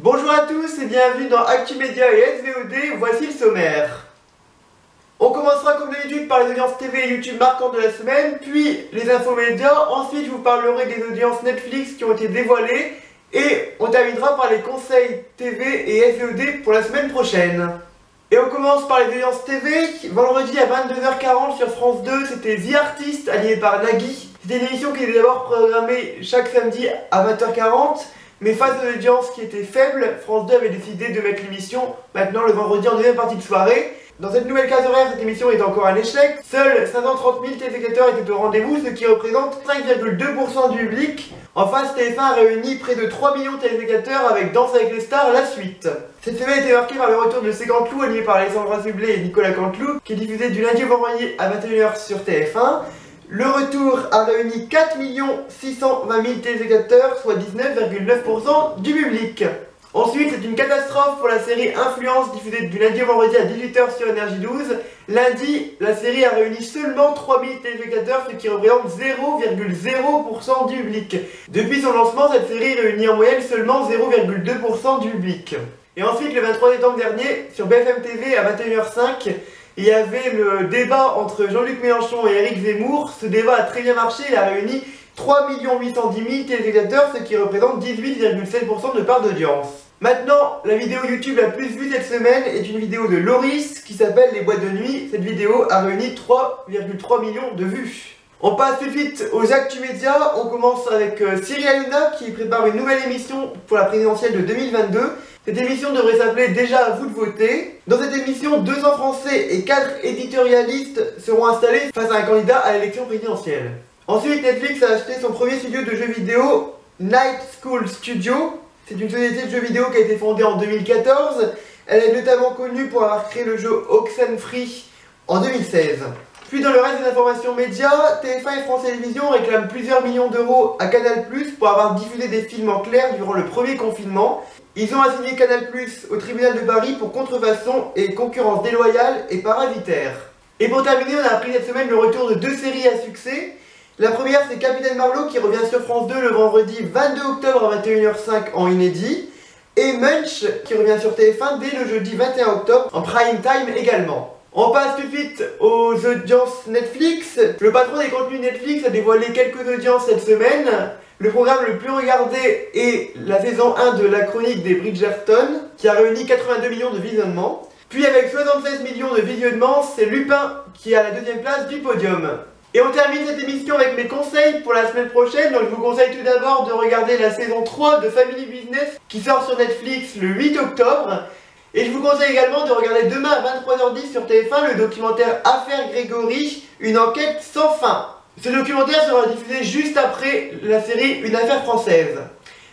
Bonjour à tous et bienvenue dans Actu-Média et SVOD, voici le sommaire. On commencera comme d'habitude par les audiences TV et YouTube marquantes de la semaine, puis les infos médias, ensuite je vous parlerai des audiences Netflix qui ont été dévoilées, et on terminera par les conseils TV et SVOD pour la semaine prochaine. Et on commence par les audiences TV. Vendredi à 22h40 sur France 2, c'était The Artist, animé par Nagui. C'était une émission qui était d'abord programmée chaque samedi à 20h40, mais face aux audiences qui étaient faibles, France 2 avait décidé de mettre l'émission maintenant le vendredi en deuxième partie de soirée. Dans cette nouvelle case horaire, cette émission est encore un échec. Seuls 530 000 téléspectateurs étaient au rendez-vous, ce qui représente 5,2% du public. En face, TF1 a réuni près de 3 millions de téléspectateurs avec Danse avec les stars, la suite. Cette semaine était marquée par le retour de C'est Canteloup, animé par Alexandra Sublet et Nicolas Canteloup, qui est diffusé du lundi au vendredi à 21h sur TF1. Le retour a réuni 4 620 000 téléspectateurs, soit 19,9% du public. Ensuite, c'est une catastrophe pour la série Influence, diffusée du lundi au vendredi à 18h sur Énergie 12. Lundi, la série a réuni seulement 3 000 téléspectateurs, ce qui représente 0,0% du public. Depuis son lancement, cette série réunit en moyenne seulement 0,2% du public. Et ensuite, le 23 septembre dernier, sur BFM TV à 21h05, il y avait le débat entre Jean-Luc Mélenchon et Éric Zemmour. Ce débat a très bien marché, il a réuni 3 810 000 téléspectateurs, ce qui représente 18,7% de part d'audience. Maintenant, la vidéo YouTube la plus vue cette semaine est une vidéo de Loris qui s'appelle Les boîtes de nuit. Cette vidéo a réuni 3,3 millions de vues. On passe tout de suite aux actus médias. On commence avec Cyril Hanouna qui prépare une nouvelle émission pour la présidentielle de 2022. Cette émission devrait s'appeler Déjà à vous de voter. Dans cette émission, 200 Français et 4 éditorialistes seront installés face à un candidat à l'élection présidentielle. Ensuite, Netflix a acheté son premier studio de jeux vidéo, Night School Studio. C'est une société de jeux vidéo qui a été fondée en 2014. Elle est notamment connue pour avoir créé le jeu Oxenfree en 2016. Puis dans le reste des informations médias, TF1 et France Télévisions réclament plusieurs millions d'euros à Canal+ pour avoir diffusé des films en clair durant le premier confinement. Ils ont assigné Canal+ au tribunal de Paris pour contrefaçon et concurrence déloyale et parasitaire. Et pour terminer, on a appris cette semaine le retour de 2 séries à succès. La première, c'est Capitaine Marlowe qui revient sur France 2 le vendredi 22 octobre à 21h05 en inédit. Et Munch qui revient sur TF1 dès le jeudi 21 octobre en prime time également. On passe tout de suite aux audiences Netflix. Le patron des contenus Netflix a dévoilé quelques audiences cette semaine. Le programme le plus regardé est la saison 1 de la chronique des Bridgerton qui a réuni 82 millions de visionnements. Puis avec 76 millions de visionnements, c'est Lupin qui est à la deuxième place du podium. Et on termine cette émission avec mes conseils pour la semaine prochaine. Donc je vous conseille tout d'abord de regarder la saison 3 de Family Business qui sort sur Netflix le 8 octobre. Et je vous conseille également de regarder demain à 23h10 sur TF1 le documentaire Affaire Grégory, une enquête sans fin. Ce documentaire sera diffusé juste après la série Une affaire française.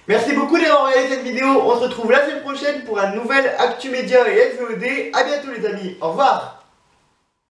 Merci beaucoup d'avoir regardé cette vidéo. On se retrouve la semaine prochaine pour un nouvel Actu Média et SVOD. A bientôt les amis, au revoir.